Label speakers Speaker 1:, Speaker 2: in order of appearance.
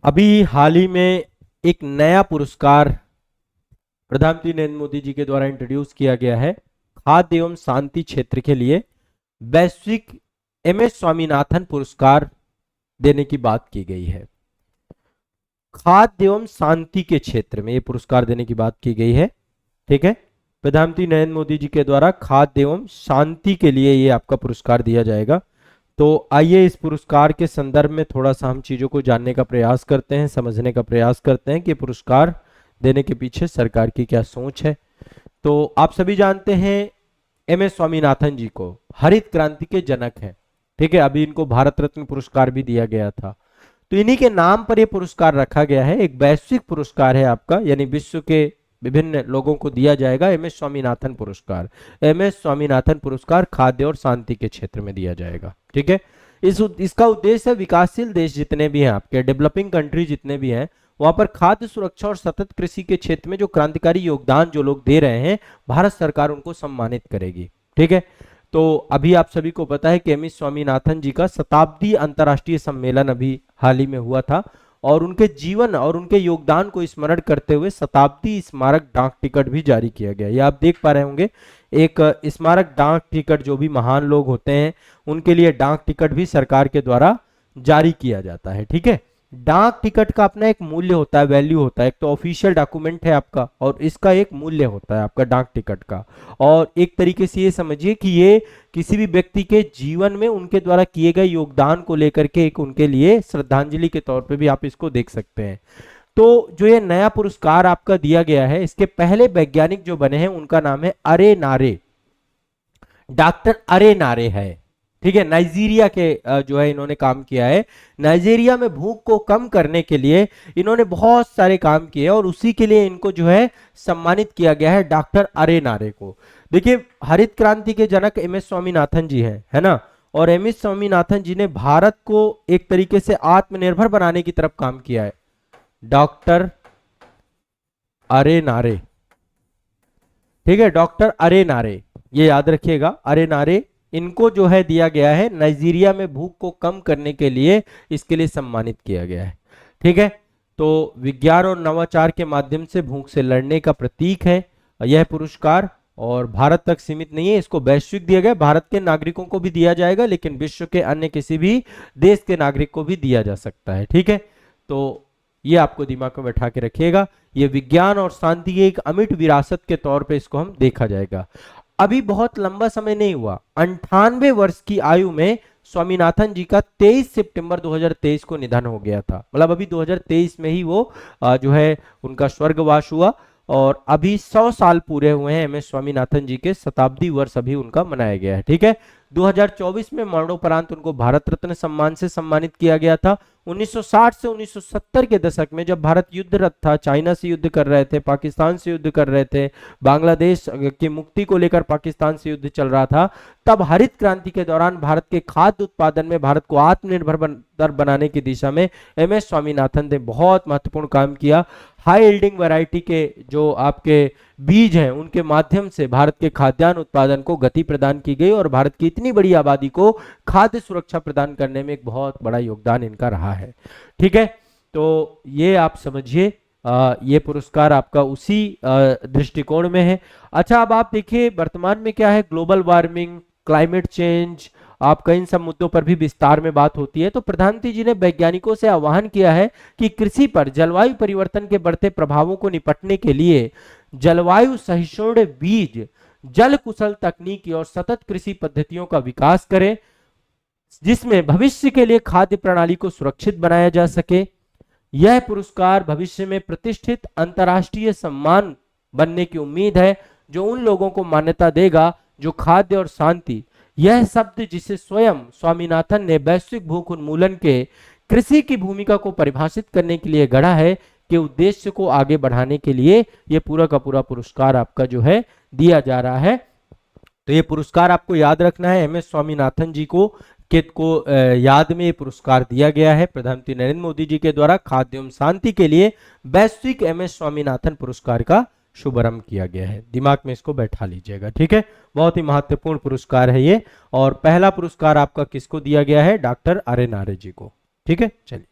Speaker 1: अभी हाल ही में एक नया पुरस्कार प्रधानमंत्री नरेंद्र मोदी जी के द्वारा इंट्रोड्यूस किया गया है खाद्य एवं शांति क्षेत्र के लिए। वैश्विक एमएस स्वामीनाथन पुरस्कार देने की बात की गई है। खाद्य एवं शांति के क्षेत्र में ये पुरस्कार देने की बात की गई है। ठीक है, प्रधानमंत्री नरेंद्र मोदी जी के द्वारा खाद्य एवं शांति के लिए ये आपका पुरस्कार दिया जाएगा। तो आइए इस पुरस्कार के संदर्भ में थोड़ा सा हम चीजों को जानने का प्रयास करते हैं, समझने का प्रयास करते हैं कि पुरस्कार देने के पीछे सरकार की क्या सोच है। तो आप सभी जानते हैं एमएस स्वामीनाथन जी को हरित क्रांति के जनक हैं। ठीक है, अभी इनको भारत रत्न पुरस्कार भी दिया गया था। तो इन्हीं के नाम पर यह पुरस्कार रखा गया है। एक वैश्विक पुरस्कार है आपका, यानी विश्व के विभिन्न लोगों को दिया जाएगा एमएस स्वामीनाथन पुरस्कार। एमएस स्वामीनाथन पुरस्कार खाद्य और शांति के क्षेत्र में दिया जाएगा। ठीक है, इसका उद्देश्य है विकासशील देश जितने भी हैं आपके, डेवलपिंग कंट्री जितने भी हैं, वहां पर खाद्य सुरक्षा और सतत कृषि के क्षेत्र में जो क्रांतिकारी योगदान जो लोग दे रहे हैं, भारत सरकार उनको सम्मानित करेगी। ठीक है, तो अभी आप सभी को पता है कि एमएस स्वामीनाथन जी का शताब्दी अंतर्राष्ट्रीय सम्मेलन अभी हाल ही में हुआ था और उनके जीवन और उनके योगदान को स्मरण करते हुए शताब्दी स्मारक डाक टिकट भी जारी किया गया। ये आप देख पा रहे होंगे, एक स्मारक डाक टिकट, जो भी महान लोग होते हैं उनके लिए डाक टिकट भी सरकार के द्वारा जारी किया जाता है। ठीक है, डाक टिकट का अपना एक मूल्य होता है, वैल्यू होता है। एक तो ऑफिशियल डॉक्यूमेंट है आपका और इसका एक मूल्य होता है आपका डाक टिकट का। और एक तरीके से ये समझिए कि ये किसी भी व्यक्ति के जीवन में उनके द्वारा किए गए योगदान को लेकर के एक उनके लिए श्रद्धांजलि के तौर पे भी आप इसको देख सकते हैं। तो जो ये नया पुरस्कार आपका दिया गया है, इसके पहले वैज्ञानिक जो बने हैं उनका नाम है अरे नारे, डॉक्टर अरे नारे है। ठीक है, नाइजीरिया के जो है इन्होंने काम किया है। नाइजीरिया में भूख को कम करने के लिए इन्होंने बहुत सारे काम किए और उसी के लिए इनको जो है सम्मानित किया गया है, डॉक्टर अरे नारे को। देखिए, हरित क्रांति के जनक एमएस स्वामीनाथन जी हैं, है ना, और एमएस स्वामीनाथन जी ने भारत को एक तरीके से आत्मनिर्भर बनाने की तरफ काम किया है। डॉक्टर अरे नारे, ठीक है, डॉक्टर अरे नारे, ये याद रखिएगा, अरे नारे इनको जो है दिया गया है नाइजीरिया में भूख को कम करने के लिए, इसके लिए सम्मानित किया गया है। ठीक है, तो विज्ञान और नवाचार के माध्यम से भूख से लड़ने का प्रतीक है यह पुरस्कार और भारत तक सीमित नहीं है, इसको वैश्विक दिया गया। भारत के नागरिकों को भी दिया जाएगा लेकिन विश्व के अन्य किसी भी देश के नागरिक को भी दिया जा सकता है। ठीक है, तो ये आपको दिमाग में बैठा के रखिएगा, ये विज्ञान और शांति की एक अमिट विरासत के तौर पे इसको हम देखा जाएगा। अभी बहुत लंबा समय नहीं हुआ, 98 वर्ष की आयु में स्वामीनाथन जी का 23 सितंबर 2023 को निधन हो गया था। मतलब अभी 2023 में ही वो जो है उनका स्वर्गवास हुआ और अभी 100 साल पूरे हुए हैं एमएस स्वामीनाथन जी के, शताब्दी वर्ष अभी उनका मनाया गया है। ठीक है, 2024 में मरणोपरांत उनको भारत रत्न सम्मान से सम्मानित किया गया था। 1960 से 1970 के दशक में जब भारत युद्धरत था, चाइना से युद्ध कर रहे थे, पाकिस्तान से युद्ध कर रहे थे, बांग्लादेश की मुक्ति को लेकर पाकिस्तान से युद्ध चल रहा था, तब हरित क्रांति के दौरान भारत के खाद्य उत्पादन में भारत को आत्मनिर्भर बनाने की दिशा में एमएस स्वामीनाथन ने बहुत महत्वपूर्ण काम किया। हाई यील्डिंग वैरायटी के जो आपके बीज हैं उनके माध्यम से भारत के खाद्यान्न उत्पादन को गति प्रदान की गई और भारत की इतनी बड़ी आबादी को खाद्य सुरक्षा प्रदान करने में एक बहुत बड़ा योगदान इनका रहा है। ठीक है, तो ये आप समझिए, ये पुरस्कार आपका उसी दृष्टिकोण में है। अच्छा, अब आप देखिए वर्तमान में क्या है, ग्लोबल वार्मिंग, क्लाइमेट चेंज, आपका इन सब मुद्दों पर भी विस्तार में बात होती है। तो प्रधानमंत्री जी ने वैज्ञानिकों से आह्वान किया है कि कृषि पर जलवायु परिवर्तन के बढ़ते प्रभावों को निपटने के लिए जलवायु सहिष्णु बीज, जल कुशल तकनीकी और सतत कृषि पद्धतियों का विकास करें जिसमें भविष्य के लिए खाद्य प्रणाली को सुरक्षित बनाया जा सके। यह पुरस्कार भविष्य में प्रतिष्ठित अंतर्राष्ट्रीय सम्मान बनने की उम्मीद है जो उन लोगों को मान्यता देगा जो खाद्य और शांति, यह शब्द जिसे स्वयं स्वामीनाथन ने वैश्विक भूख उन्मूलन के कृषि की भूमिका को परिभाषित करने के लिए गढ़ा है, के उद्देश्य को आगे बढ़ाने के लिए यह पूरा का पूरा पुरस्कार आपका जो है दिया जा रहा है। तो ये पुरस्कार आपको याद रखना है, एमएस स्वामीनाथन जी को याद में ये पुरस्कार दिया गया है प्रधानमंत्री नरेंद्र मोदी जी के द्वारा। खाद्य एवं शांति के लिए वैश्विक एमएस स्वामीनाथन पुरस्कार का शुभारंभ किया गया है, दिमाग में इसको बैठा लीजिएगा। ठीक है, बहुत ही महत्वपूर्ण पुरस्कार है ये और पहला पुरस्कार आपका किसको दिया गया है, डॉक्टर अरे नारे जी को। ठीक है, चलिए।